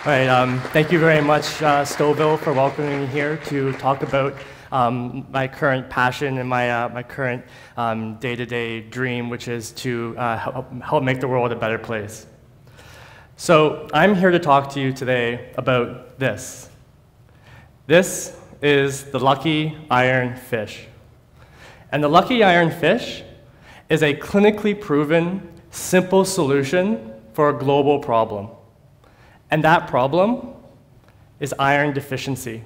All right, thank you very much, Stouffville, for welcoming me here to talk about my current passion and my current day-to-day dream, which is to help make the world a better place. So I'm here to talk to you today about this. This is the lucky iron fish. And the lucky iron fish is a clinically proven, simple solution for a global problem. And that problem is iron deficiency.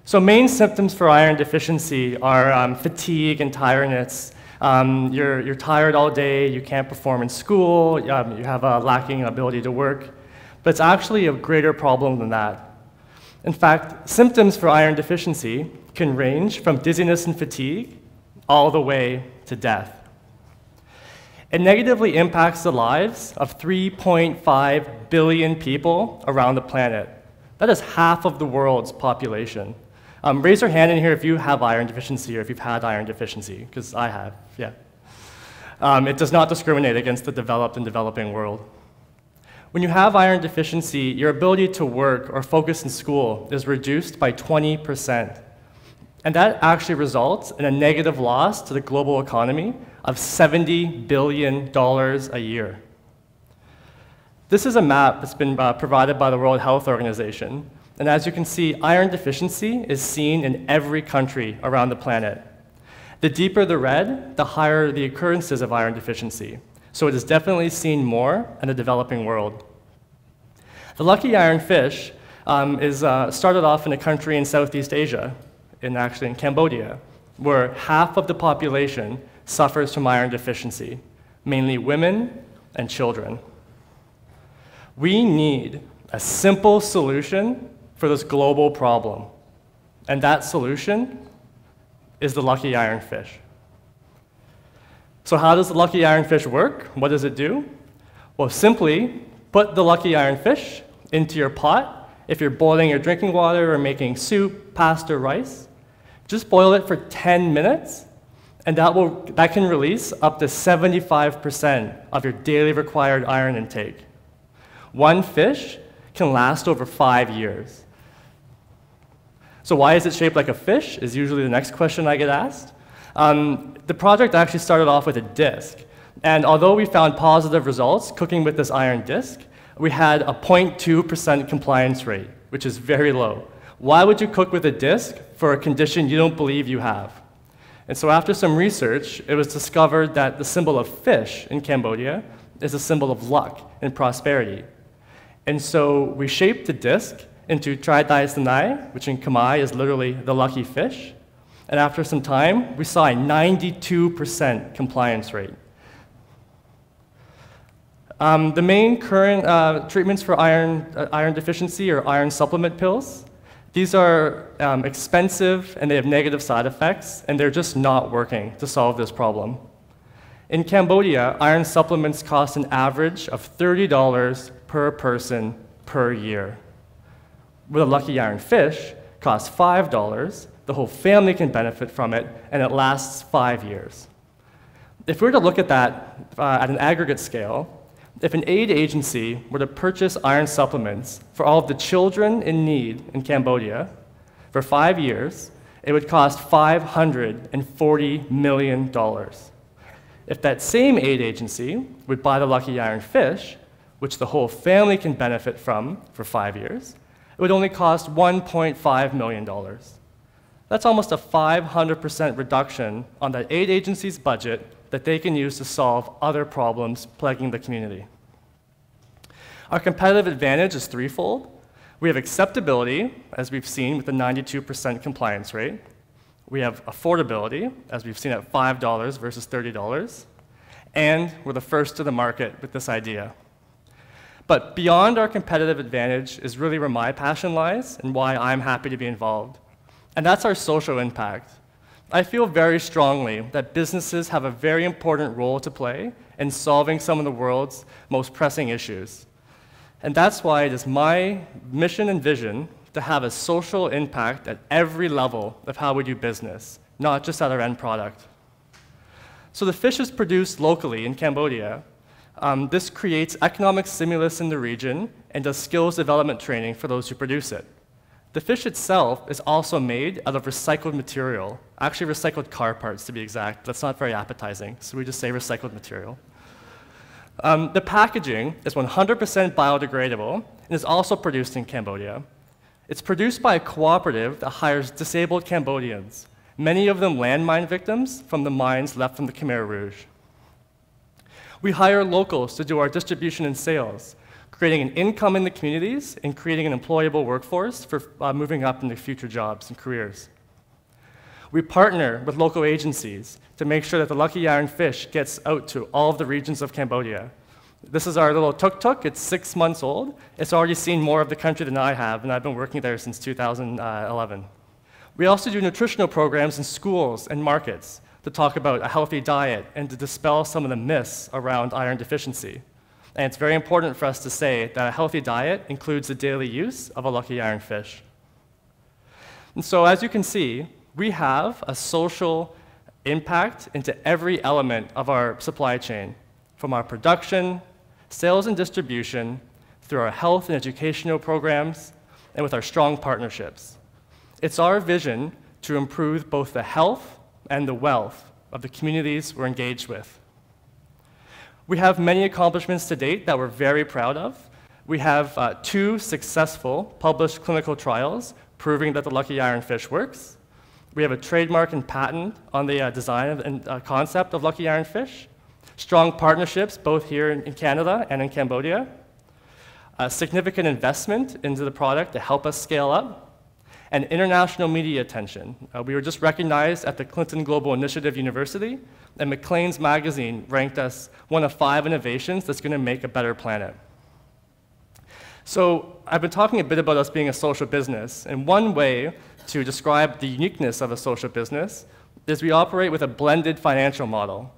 So main symptoms for iron deficiency are fatigue and tiredness. You're tired all day, you can't perform in school, you have a lacking ability to work. But it's actually a greater problem than that. In fact, symptoms for iron deficiency can range from dizziness and fatigue all the way to death. It negatively impacts the lives of 3.5 billion people around the planet. That is half of the world's population. Raise your hand in here if you have iron deficiency or if you've had iron deficiency, because I have, yeah. It does not discriminate against the developed and developing world. When you have iron deficiency, your ability to work or focus in school is reduced by 20%. And that actually results in a negative loss to the global economy of $70 billion a year. This is a map that's been provided by the World Health Organization. And as you can see, iron deficiency is seen in every country around the planet. The deeper the red, the higher the occurrences of iron deficiency. So it is definitely seen more in the developing world. The lucky iron fish started off in a country in Southeast Asia, actually in Cambodia, where half of the population suffers from iron deficiency, mainly women and children. We need a simple solution for this global problem, and that solution is the lucky iron fish. So how does the lucky iron fish work? What does it do? Well, simply put the lucky iron fish into your pot. If you're boiling your drinking water or making soup, pasta, rice, just boil it for 10 minutes, and that can release up to 75% of your daily required iron intake. One fish can last over 5 years. So why is it shaped like a fish is usually the next question I get asked. The project actually started off with a disc. And although we found positive results cooking with this iron disc, we had a 0.2% compliance rate, which is very low. Why would you cook with a disc for a condition you don't believe you have? And so after some research, it was discovered that the symbol of fish in Cambodia is a symbol of luck and prosperity. And so we shaped the disc into Tridaisanai, which in Khmer is literally the lucky fish. And after some time, we saw a 92% compliance rate. The main current treatments for iron deficiency are iron supplement pills. These are expensive and they have negative side effects, and they're just not working to solve this problem. In Cambodia, iron supplements cost an average of $30 per person per year. With a lucky iron fish, costs $5, the whole family can benefit from it, and it lasts 5 years. If we were to look at that at an aggregate scale, if an aid agency were to purchase iron supplements for all of the children in need in Cambodia for 5 years, it would cost $540 million. If that same aid agency would buy the lucky iron fish, which the whole family can benefit from for 5 years, it would only cost $1.5 million. That's almost a 500% reduction on that aid agency's budget that they can use to solve other problems plaguing the community. Our competitive advantage is threefold. We have acceptability, as we've seen with the 92% compliance rate. We have affordability, as we've seen at $5 versus $30. And we're the first to the market with this idea. But beyond our competitive advantage is really where my passion lies and why I'm happy to be involved. And that's our social impact. I feel very strongly that businesses have a very important role to play in solving some of the world's most pressing issues. And that's why it is my mission and vision to have a social impact at every level of how we do business, not just at our end product. So the fish is produced locally in Cambodia. This creates economic stimulus in the region and does skills development training for those who produce it. The fish itself is also made out of recycled material, actually recycled car parts to be exact. That's not very appetizing, so we just say recycled material. The packaging is 100% biodegradable and is also produced in Cambodia. It's produced by a cooperative that hires disabled Cambodians, many of them landmine victims from the mines left from the Khmer Rouge. We hire locals to do our distribution and sales, creating an income in the communities and creating an employable workforce for moving up into future jobs and careers. We partner with local agencies to make sure that the lucky iron fish gets out to all of the regions of Cambodia. This is our little tuk-tuk. It's 6 months old. It's already seen more of the country than I have, and I've been working there since 2011. We also do nutritional programs in schools and markets to talk about a healthy diet and to dispel some of the myths around iron deficiency. And it's very important for us to say that a healthy diet includes the daily use of a lucky iron fish. And so as you can see, we have a social impact into every element of our supply chain, from our production, sales and distribution, through our health and educational programs, and with our strong partnerships. It's our vision to improve both the health and the wealth of the communities we're engaged with. We have many accomplishments to date that we're very proud of. We have 2 successful published clinical trials proving that the lucky iron fish works. We have a trademark and patent on the design and concept of lucky iron fish. Strong partnerships both here in Canada and in Cambodia. A significant investment into the product to help us scale up. And international media attention. We were just recognized at the Clinton Global Initiative University, and Maclean's magazine ranked us one of 5 innovations that's going to make a better planet. So I've been talking a bit about us being a social business, and one way to describe the uniqueness of a social business is we operate with a blended financial model.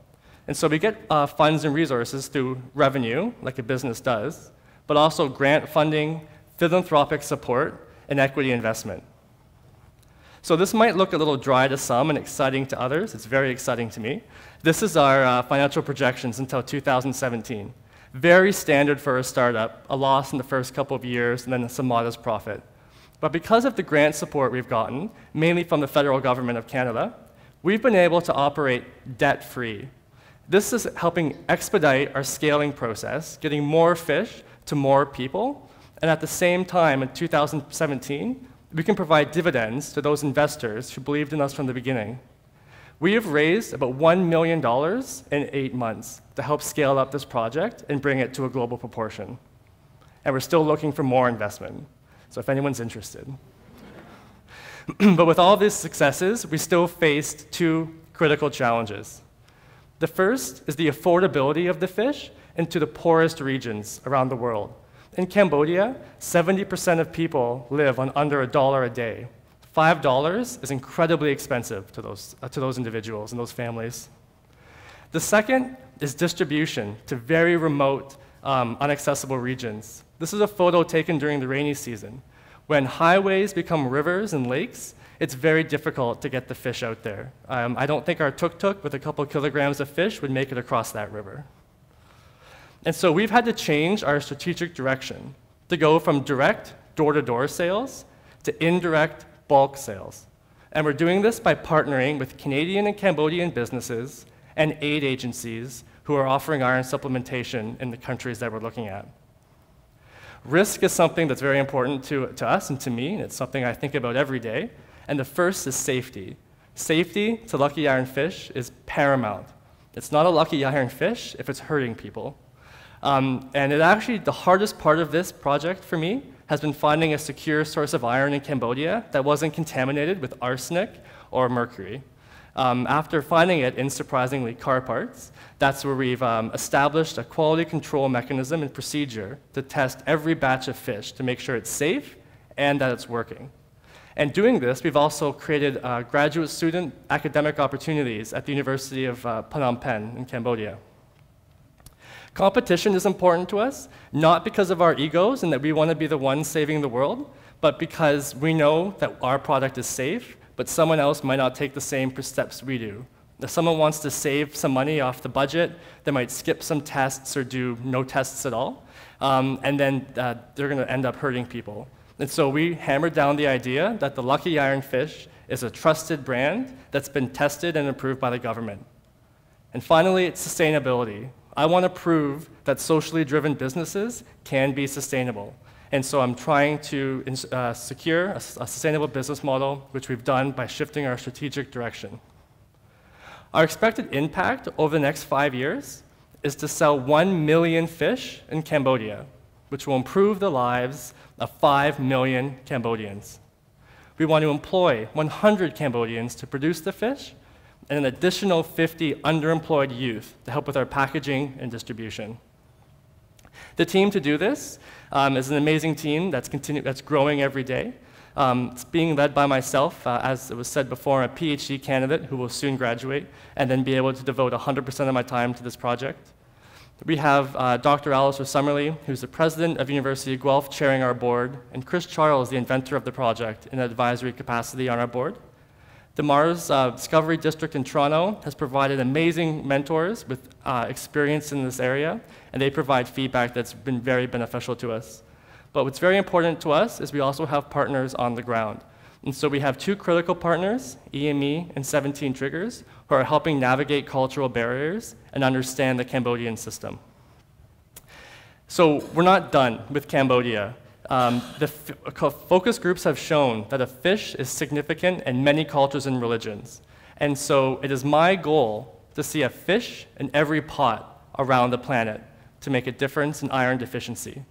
And so we get funds and resources through revenue, like a business does, but also grant funding, philanthropic support, and equity investment. So this might look a little dry to some and exciting to others. It's very exciting to me. This is our financial projections until 2017. Very standard for a startup, a loss in the first couple of years and then some modest profit. But because of the grant support we've gotten, mainly from the federal government of Canada, we've been able to operate debt-free. This is helping expedite our scaling process, getting more fish to more people, and at the same time, in 2017, we can provide dividends to those investors who believed in us from the beginning. We have raised about $1 million in 8 months to help scale up this project and bring it to a global proportion. And we're still looking for more investment, so if anyone's interested. But with all these successes, we still faced 2 critical challenges. The first is the affordability of the fish into the poorest regions around the world. In Cambodia, 70% of people live on under $1 a day. $5 is incredibly expensive to those individuals and those families. The second is distribution to very remote, inaccessible regions. This is a photo taken during the rainy season. When highways become rivers and lakes, it's very difficult to get the fish out there. I don't think our tuk-tuk with a couple kilograms of fish would make it across that river. And so we've had to change our strategic direction to go from direct door-to-door sales to indirect bulk sales. And we're doing this by partnering with Canadian and Cambodian businesses and aid agencies who are offering iron supplementation in the countries that we're looking at. Risk is something that's very important to us and to me, and it's something I think about every day. And the first is safety. Safety to lucky iron fish is paramount. It's not a lucky iron fish if it's hurting people. And the hardest part of this project for me has been finding a secure source of iron in Cambodia that wasn't contaminated with arsenic or mercury. After finding it in, surprisingly, car parts, that's where we've established a quality control mechanism and procedure to test every batch of fish to make sure it's safe and that it's working. And doing this, we've also created graduate student academic opportunities at the University of Phnom Penh in Cambodia. Competition is important to us, not because of our egos and that we want to be the ones saving the world, but because we know that our product is safe, but someone else might not take the same steps we do. If someone wants to save some money off the budget, they might skip some tests or do no tests at all, and then they're going to end up hurting people. And so we hammered down the idea that the Lucky Iron fish is a trusted brand that's been tested and approved by the government. And finally, it's sustainability. I want to prove that socially driven businesses can be sustainable. And so I'm trying to secure a sustainable business model, which we've done by shifting our strategic direction. Our expected impact over the next 5 years is to sell 1 million fish in Cambodia, which will improve the lives of 5 million Cambodians. We want to employ 100 Cambodians to produce the fish and an additional 50 underemployed youth to help with our packaging and distribution. The team to do this is an amazing team that's growing every day. It's being led by myself, as it was said before, a PhD candidate who will soon graduate and then be able to devote 100% of my time to this project. We have Dr. Alistair Summerlee, who's the president of University of Guelph, chairing our board, and Chris Charles, the inventor of the project, in an advisory capacity on our board. The Mars Discovery District in Toronto has provided amazing mentors with experience in this area, and they provide feedback that's been very beneficial to us. But what's very important to us is we also have partners on the ground. And so we have 2 critical partners, EME and 17 Triggers, who are helping navigate cultural barriers and understand the Cambodian system. So we're not done with Cambodia. The focus groups have shown that a fish is significant in many cultures and religions. And so it is my goal to see a fish in every pot around the planet to make a difference in iron deficiency.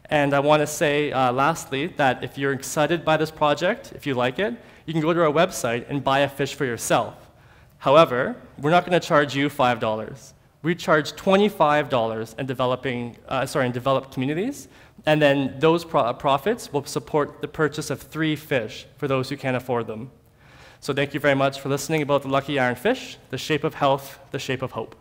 And I want to say, lastly, that if you're excited by this project, if you like it, you can go to our website and buy a fish for yourself. However, we're not going to charge you $5. We charge $25 in developed communities, and then those profits will support the purchase of 3 fish for those who can't afford them. So thank you very much for listening about the Lucky Iron fish, the shape of health, the shape of hope.